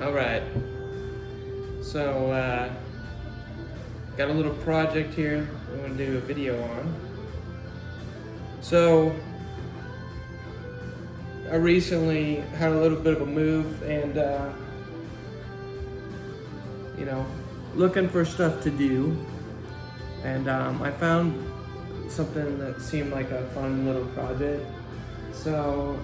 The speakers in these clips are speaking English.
Alright, so got a little project here I want to do a video on. So I recently had a little bit of a move and looking for stuff to do, and I found something that seemed like a fun little project. So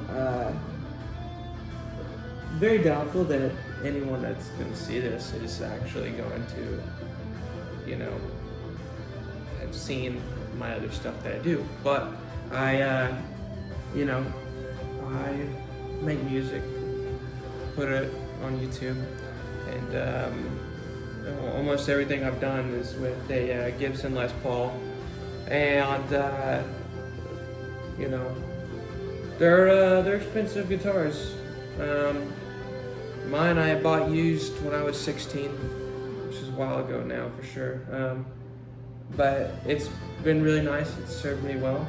very doubtful that anyone that's going to see this is actually going to, have seen my other stuff that I do. But I make music, put it on YouTube, and almost everything I've done is with a Gibson Les Paul, and they're expensive guitars. Mine I bought used when I was 16, which is a while ago now for sure. But it's been really nice. It's served me well.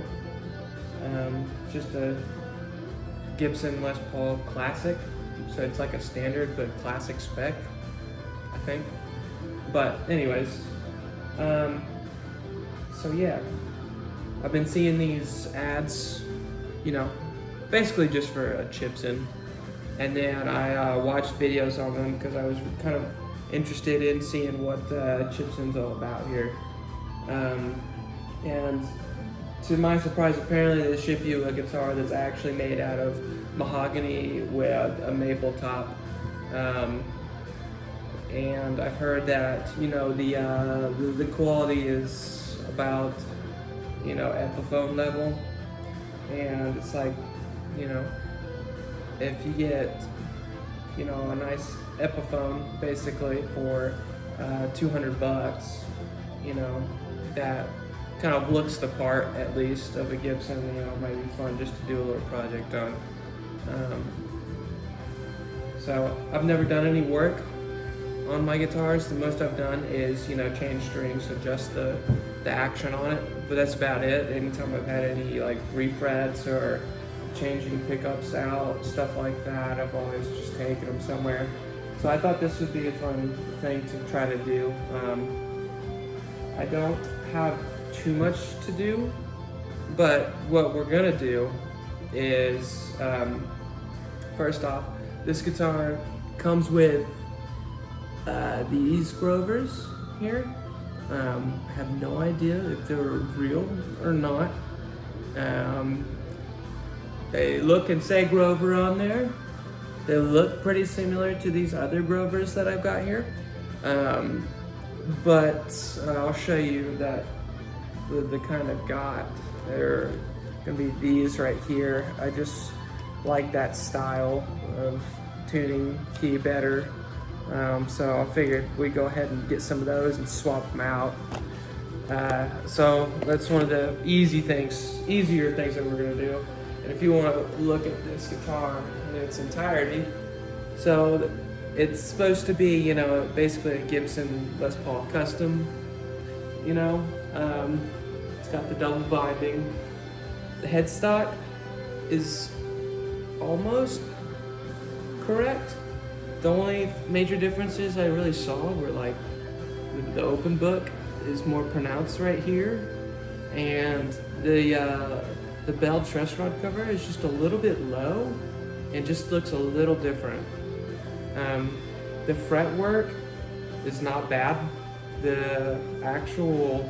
Just a Gibson Les Paul Classic, so it's like a standard but classic spec, I think. But anyways, so yeah, I've been seeing these ads, basically just for a Chibson. And then I watched videos on them because I was kind of interested in seeing what Chibson's all about here. And to my surprise, apparently they ship you a guitar that's actually made out of mahogany with a maple top. And I've heard that the quality is about Epiphone level, and it's like if you get a nice Epiphone basically for $200, that kind of looks the part at least of a Gibson. Might be fun just to do a little project on. So I've never done any work on my guitars. The most I've done is change strings, adjust the action on it, but that's about it. Anytime I've had any like refrets or changing pickups out, stuff like that, I've always just taken them somewhere. So I thought this would be a fun thing to try to do. I don't have too much to do, but what we're gonna do is, first off, this guitar comes with these Grovers here. I have no idea if they're real or not. They look and say Grover on there. They look pretty similar to these other Grovers that I've got here. But I'll show you that the kind I've got. They're gonna be these right here. I just like that style of tuning key better. So I figured we'd go ahead and get some of those and swap them out. So that's one of the easier things that we're gonna do. And if you want to look at this guitar in its entirety, so it's supposed to be, basically a Gibson Les Paul custom. It's got the double binding. The headstock is almost correct. The only major differences I really saw were like the open book is more pronounced right here, and the bell truss rod cover is just a little bit low and just looks a little different. The fretwork is not bad. The actual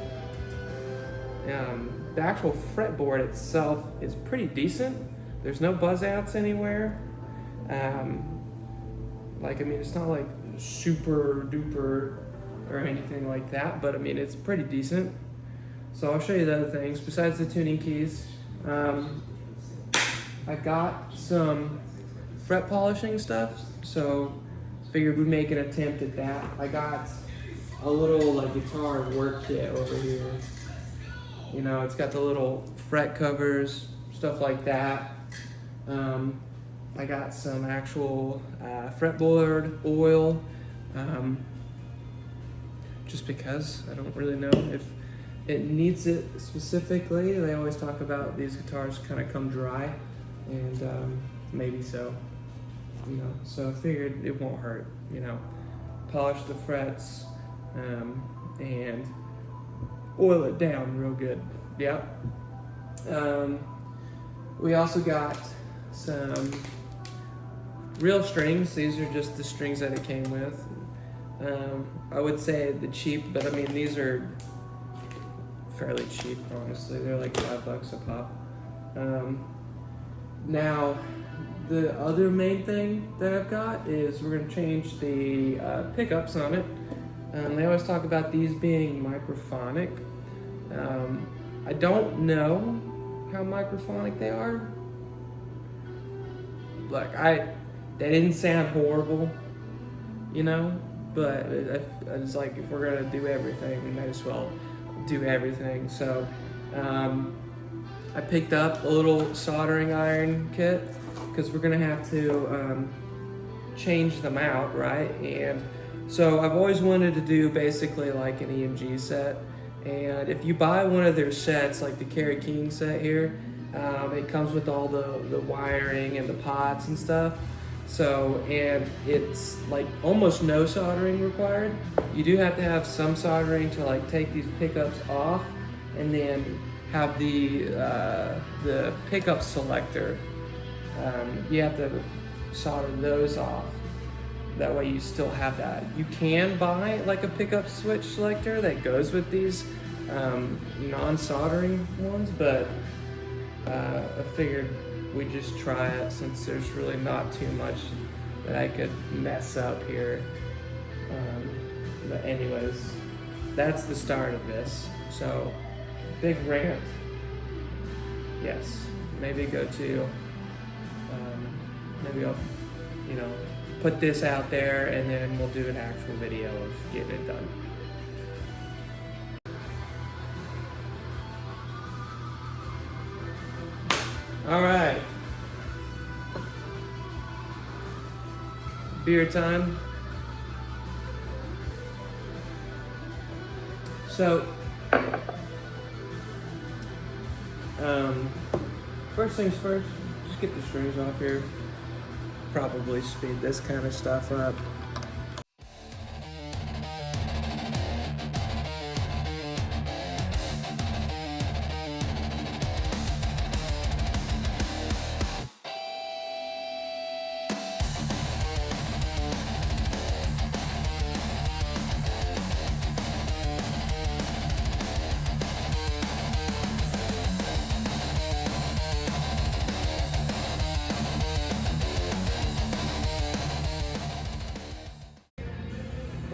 fretboard itself is pretty decent. There's no buzz outs anywhere. It's not like super duper or anything like that, but it's pretty decent. So I'll show you the other things besides the tuning keys. I got some fret polishing stuff, so figured we'd make an attempt at that. I got a little guitar work kit over here. It's got the little fret covers, stuff like that. I got some actual fretboard oil, just because I don't really know if it needs it specifically. They always talk about these guitars kind of come dry, and maybe so. So I figured it won't hurt, polish the frets, and oil it down real good. Yep. We also got some real strings. These are just the strings that it came with. I would say the cheap, but I mean, these are fairly cheap, honestly. They're like $5 a pop. Now, the other main thing that I've got is we're gonna change the pickups on it. They always talk about these being microphonic. I don't know how microphonic they are. Like, they didn't sound horrible, but it's like, if we're gonna do everything, we might as well do everything. So I picked up a little soldering iron kit because we're gonna have to change them out, right? And so I've always wanted to do basically like an EMG set. And if you buy one of their sets, like the Kerry King set here, it comes with all the wiring and the pots and stuff. So, and it's like almost no soldering required. You do have to have some soldering to like take these pickups off, and then have the pickup selector. You have to solder those off. That way you still have that. You can buy like a pickup switch selector that goes with these non-soldering ones, but I figured we'd just try it since there's really not too much that I could mess up here. But anyways, that's the start of this. So, big rant. Yes, maybe go to, maybe I'll, put this out there and then we'll do an actual video of getting it done. All right. Beer time. So, first things first, just get the strings off here. Probably speed this kind of stuff up.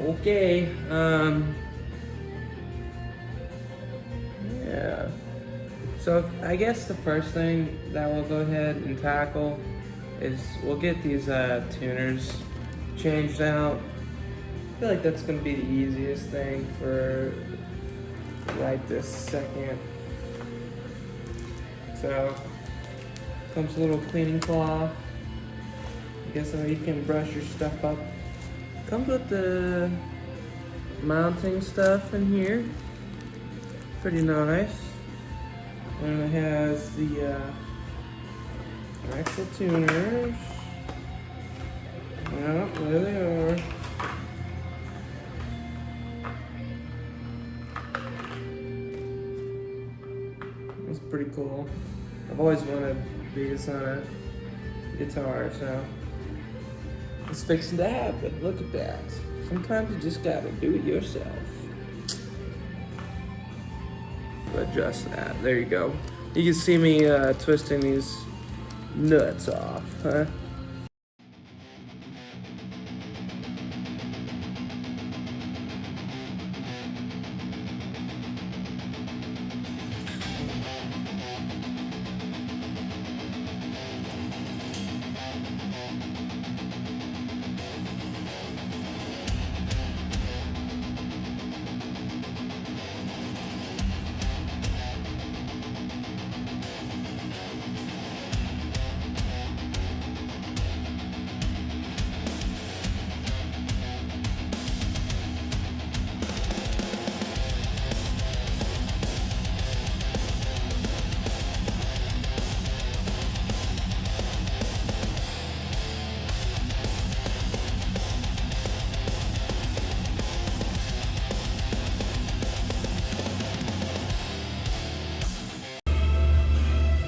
Okay, yeah. So I guess the first thing that we'll go ahead and tackle is we'll get these tuners changed out. I feel like that's gonna be the easiest thing for right this second. So, comes a little cleaning cloth. I guess you can brush your stuff up. Comes with the mounting stuff in here. Pretty nice. And it has the actual tuners. Yep, there they are. It's pretty cool. I've always wanted these on a guitar, so it's fixing to happen. Look at that. Sometimes you just gotta do it yourself. Adjust that. There you go. You can see me twisting these nuts off, huh?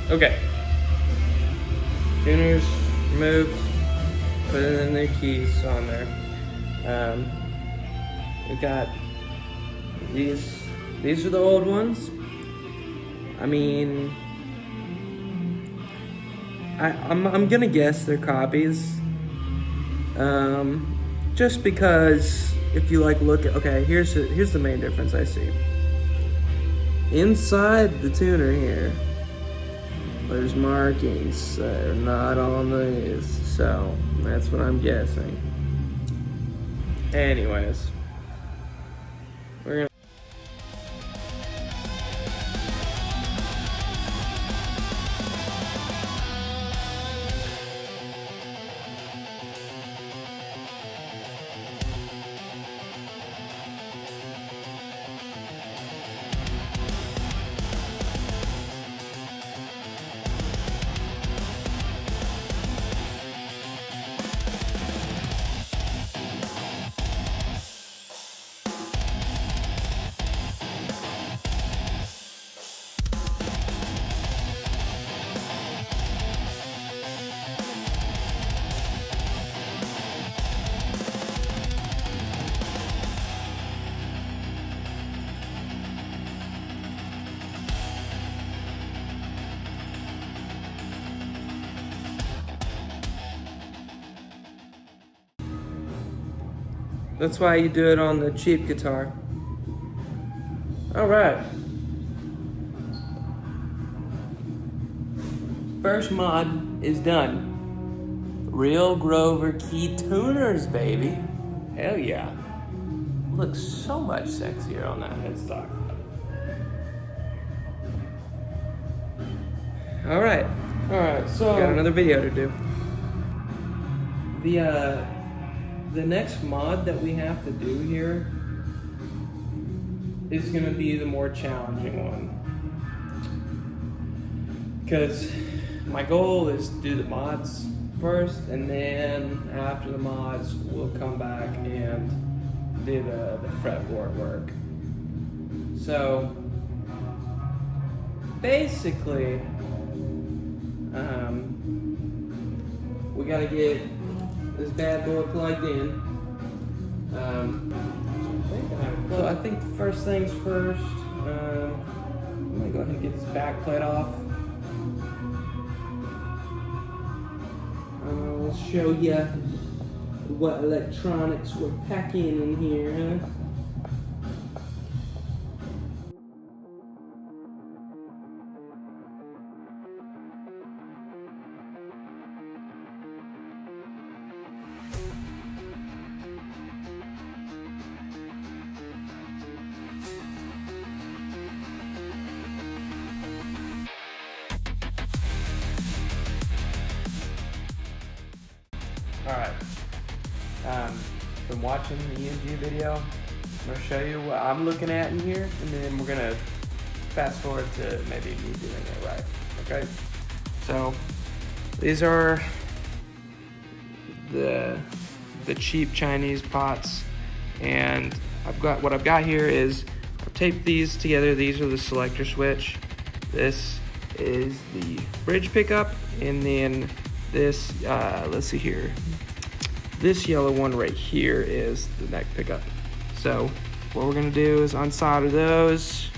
Okay. Tuners removed. Put in the keys on there. We got these. These are the old ones. I mean, I'm gonna guess they're copies. Just because if you like look at, okay, here's the main difference I see. Inside the tuner here, there's markings that are not on these, so that's what I'm guessing. Anyways, we're gonna. That's why you do it on the cheap guitar. All right. First mod is done. Real Grover key tuners, baby. Hell yeah. Looks so much sexier on that headstock. All right, so got another video to do. The next mod that we have to do here is gonna be the more challenging one. Because my goal is to do the mods first, and then after the mods, we'll come back and do the fretboard work. So basically, we gotta get this bad boy plugged in. So I think the first things first, I'm gonna go ahead and get this back plate off. I'll show you what electronics we're packing in here, huh? Alright, been watching the EMG video. I'm going to show you what I'm looking at in here, and then we're going to fast forward to maybe me doing it right, okay? So, these are the cheap Chinese pots, and what I've got here is, I've taped these together. These are the selector switch. This is the bridge pickup, and then this, let's see here. This yellow one right here is the neck pickup. So what we're gonna do is unsolder those,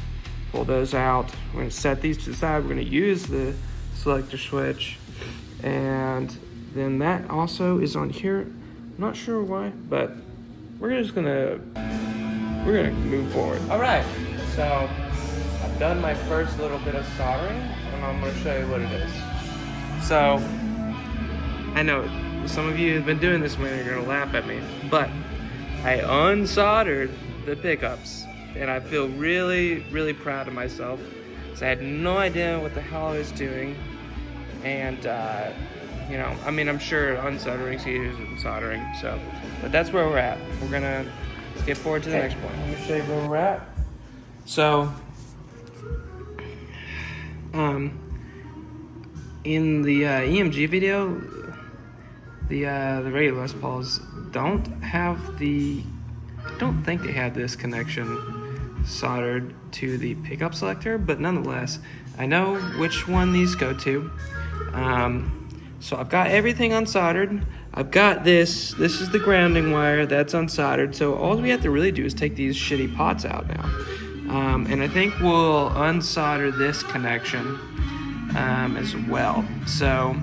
pull those out. We're gonna set these to the side. We're gonna use the selector switch. And then that also is on here. I'm not sure why, but we're gonna move forward. All right, so I've done my first little bit of soldering, and I'm gonna show you what it is. So, I know some of you have been doing this, man, you're gonna laugh at me, but I unsoldered the pickups, and I feel really, really proud of myself, because I had no idea what the hell I was doing, and you know, I mean, I'm sure unsoldering is easier than soldering, so, but that's where we're at. We're gonna skip forward to the next point. Let me show you where we're at. So, in the EMG video, the regular Les Pauls don't think they have this connection soldered to the pickup selector, but nonetheless, I know which one these go to. So I've got everything unsoldered. I've got this is the grounding wire that's unsoldered. So all we have to really do is take these shitty pots out now. And I think we'll unsolder this connection as well. So,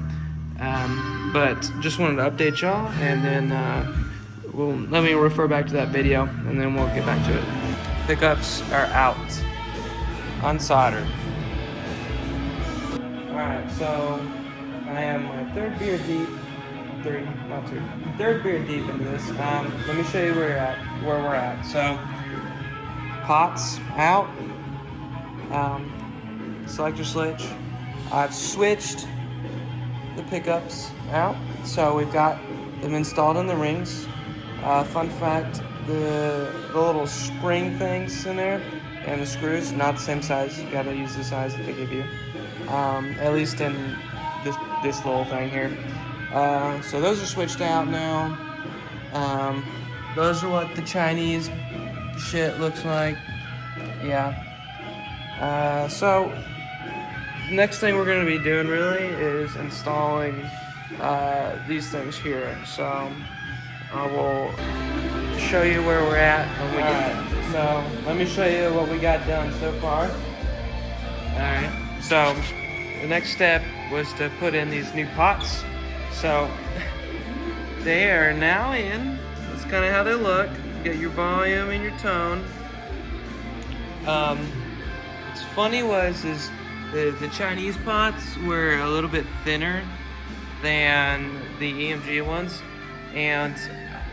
but just wanted to update y'all, and then let me refer back to that video, and then we'll get back to it. Pickups are out, unsoldered. All right, so I am my third beer deep into this. Let me show you where we're at. So, pots out, selector switch. I've switched the pickups out, so we've got them installed in the rings. Fun fact, the little spring things in there and the screws, not the same size. You gotta use the size that they give you, at least in this little thing here. So those are switched out now. Those are what the Chinese shit looks like. Yeah. So next thing we're going to be doing really is installing these things here. So I will show you where we're at when we get. So let me show you what we got done so far. Alright, so the next step was to put in these new pots. So they are now in. That's kind of how they look. You get your volume and your tone. What's funny is the Chinese pots were a little bit thinner than the EMG ones, and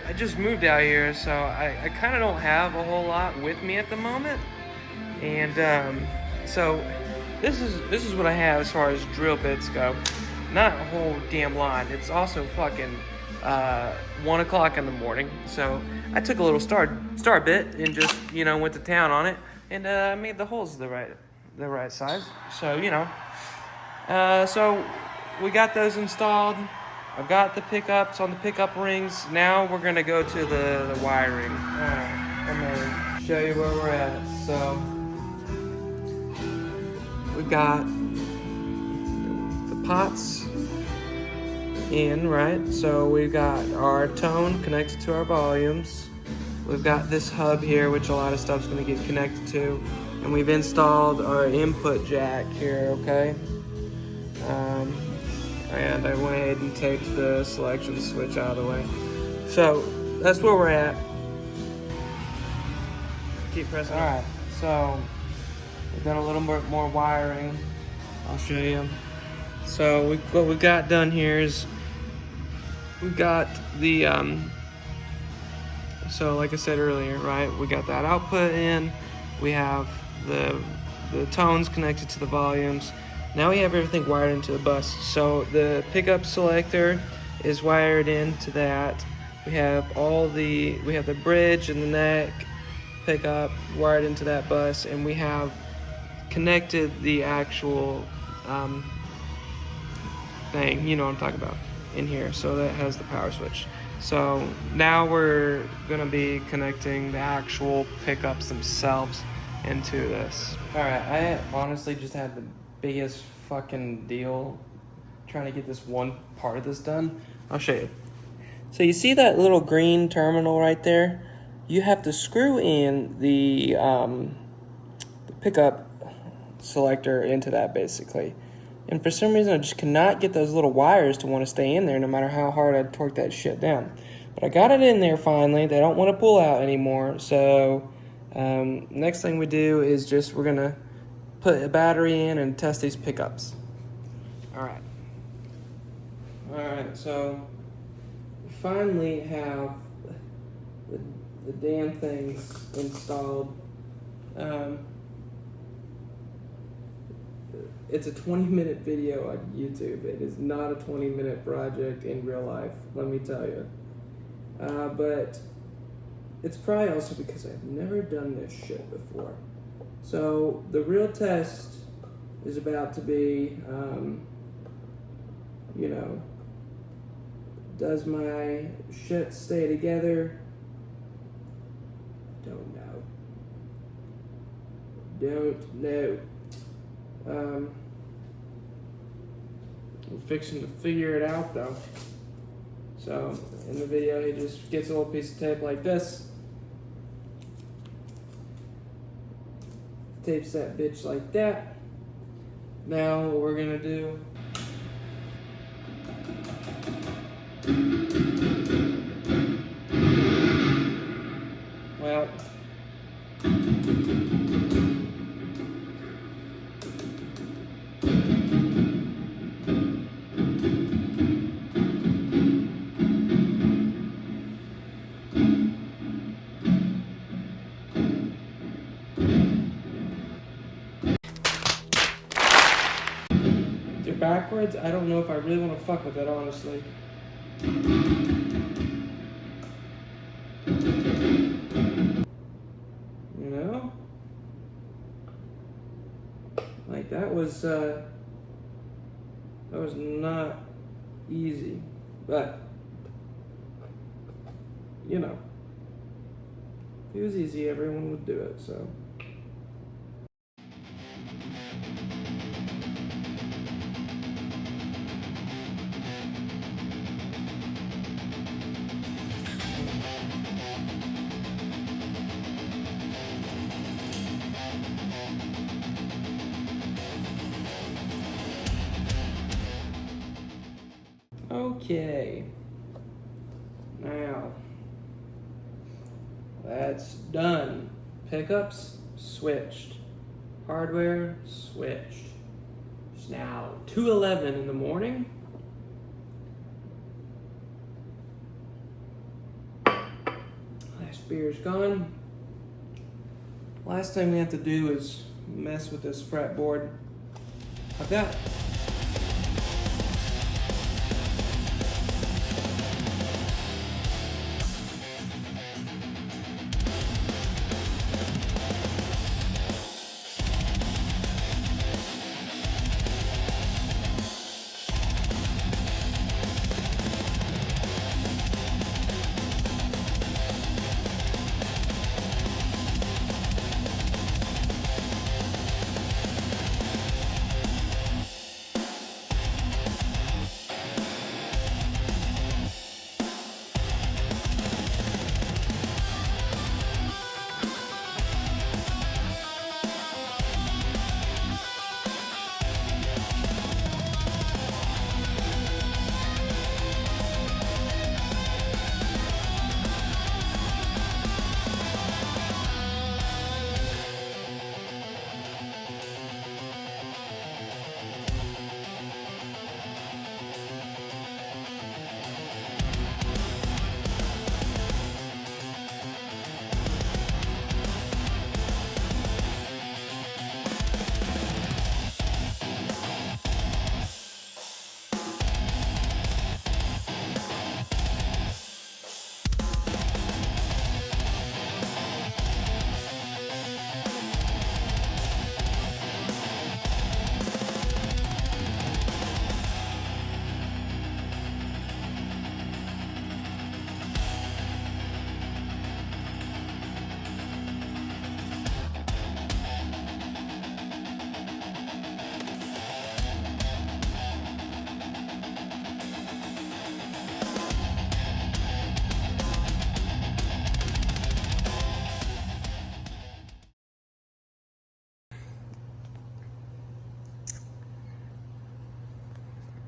I just moved out here, so I kind of don't have a whole lot with me at the moment, and so this is what I have as far as drill bits go. Not a whole damn lot. It's also fucking 1 o'clock in the morning, so I took a little star bit and just went to town on it, and made the holes the right size. So so we got those installed. I've got the pickups on the pickup rings. Now we're gonna go to the wiring. Alright, I'm gonna show you where we're at. So we got the pots in, right? So we've got our tone connected to our volumes. We've got this hub here, which a lot of stuff's gonna get connected to. And we've installed our input jack here, okay? And I went ahead and taped the selection switch out of the way. So that's where we're at. Keep pressing. All right, so we've done a little bit more wiring. I'll show you. So what we got done here is we got the so like I said earlier, right? We got that output in. We have the tones connected to the volumes. Now we have everything wired into the bus. So the pickup selector is wired into that. We have the bridge and the neck pickup wired into that bus, and we have connected the actual thing, you know what I'm talking about, in here. So that has the power switch. So now we're gonna be connecting the actual pickups themselves into this. All right, I honestly just had the biggest fucking deal trying to get this one part of this done. I'll show you. So you see that little green terminal right there? You have to screw in the pickup selector into that basically. And for some reason I just cannot get those little wires to want to stay in there no matter how hard I torque that shit down. But I got it in there finally. They don't want to pull out anymore. So next thing we do is we're gonna put a battery in and test these pickups. All right, so we finally have the damn things installed. It's a 20-minute video on YouTube. It is not a 20-minute project in real life, let me tell you. But it's probably also because I've never done this shit before. So the real test is about to be, does my shit stay together? Don't know. I'm fixing to figure it out though. So in the video, he just gets a little piece of tape like this, tapes that bitch like that. Now what we're gonna do, well, they're backwards. I don't know if I really want to fuck with it, honestly. You know? Like that was not easy, but you know, if it was easy, everyone would do it, so. Okay, now that's done. Pickups switched, hardware switched. It's now 2:11 in the morning. Last beer's gone. Last thing we have to do is mess with this fretboard. I've got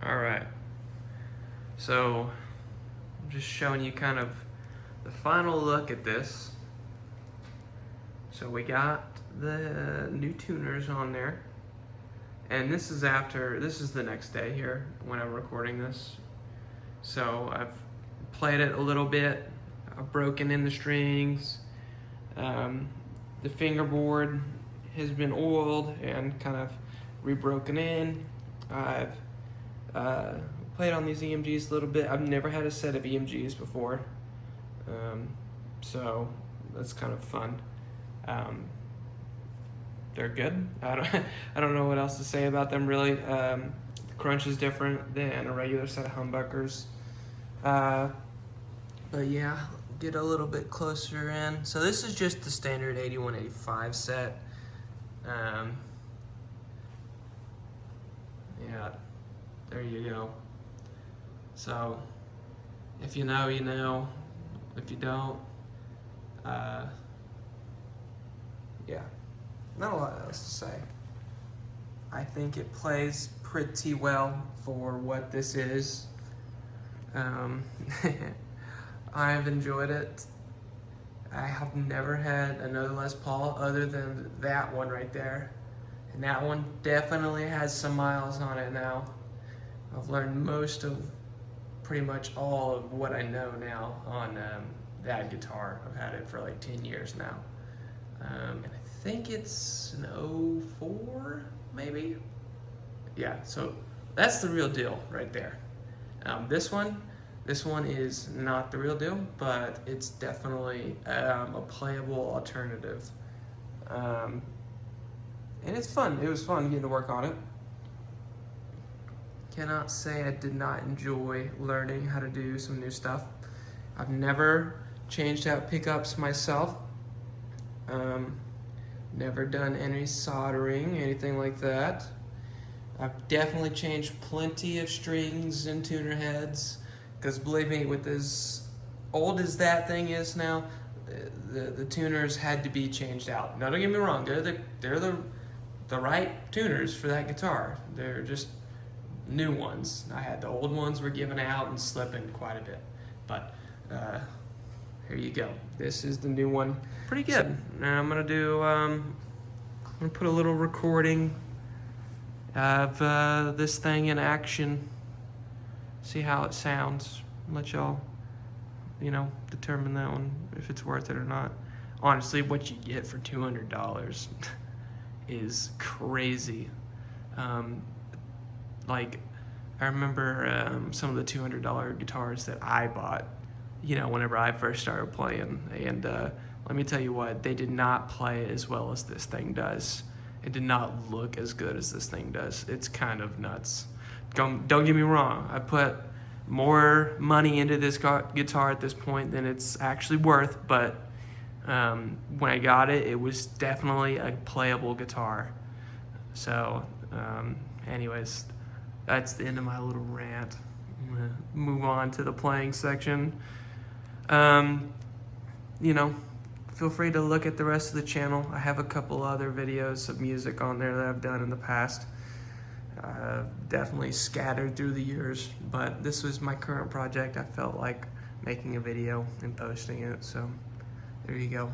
all right. So I'm just showing you kind of the final look at this. So we got the new tuners on there, and this is the next day here when I'm recording this. So I've played it a little bit, I've broken in the strings, the fingerboard has been oiled and kind of rebroken in. I've played on these EMGs a little bit. I've never had a set of EMGs before, so that's kind of fun. They're good. I don't know what else to say about them really. The crunch is different than a regular set of humbuckers. But yeah, get a little bit closer in. So this is just the standard 8185 set. Yeah, there you go. So, if you know, you know. If you don't, yeah, not a lot else to say. I think it plays pretty well for what this is. I've enjoyed it. I have never had another Les Paul other than that one right there. And that one definitely has some miles on it now. I've learned most of, pretty much all of what I know now on that guitar. I've had it for like 10 years now. And I think it's an '04, maybe? Yeah, so that's the real deal right there. This one is not the real deal, but it's definitely a playable alternative. And it's fun. It was fun getting to work on it. Cannot say I did not enjoy learning how to do some new stuff. I've never changed out pickups myself. Never done any soldering, anything like that. I've definitely changed plenty of strings and tuner heads, because believe me, with as old as that thing is now, the tuners had to be changed out. Now don't get me wrong, they're the right tuners for that guitar. They're just new ones. I had the old ones were given out and slipping quite a bit, but here you go. This is the new one. Pretty good. Now I'm gonna do. I'm gonna put a little recording of this thing in action. See how it sounds. Let y'all, determine that one if it's worth it or not. Honestly, what you get for $200 is crazy. Like, I remember some of the $200 guitars that I bought, whenever I first started playing. And let me tell you what, they did not play as well as this thing does. It did not look as good as this thing does. It's kind of nuts. Don't get me wrong. I put more money into this guitar at this point than it's actually worth, but when I got it, it was definitely a playable guitar. So, anyways, that's the end of my little rant. I'm gonna move on to the playing section. Feel free to look at the rest of the channel. I have a couple other videos of music on there that I've done in the past. Definitely scattered through the years, but this was my current project. I felt like making a video and posting it, so there you go.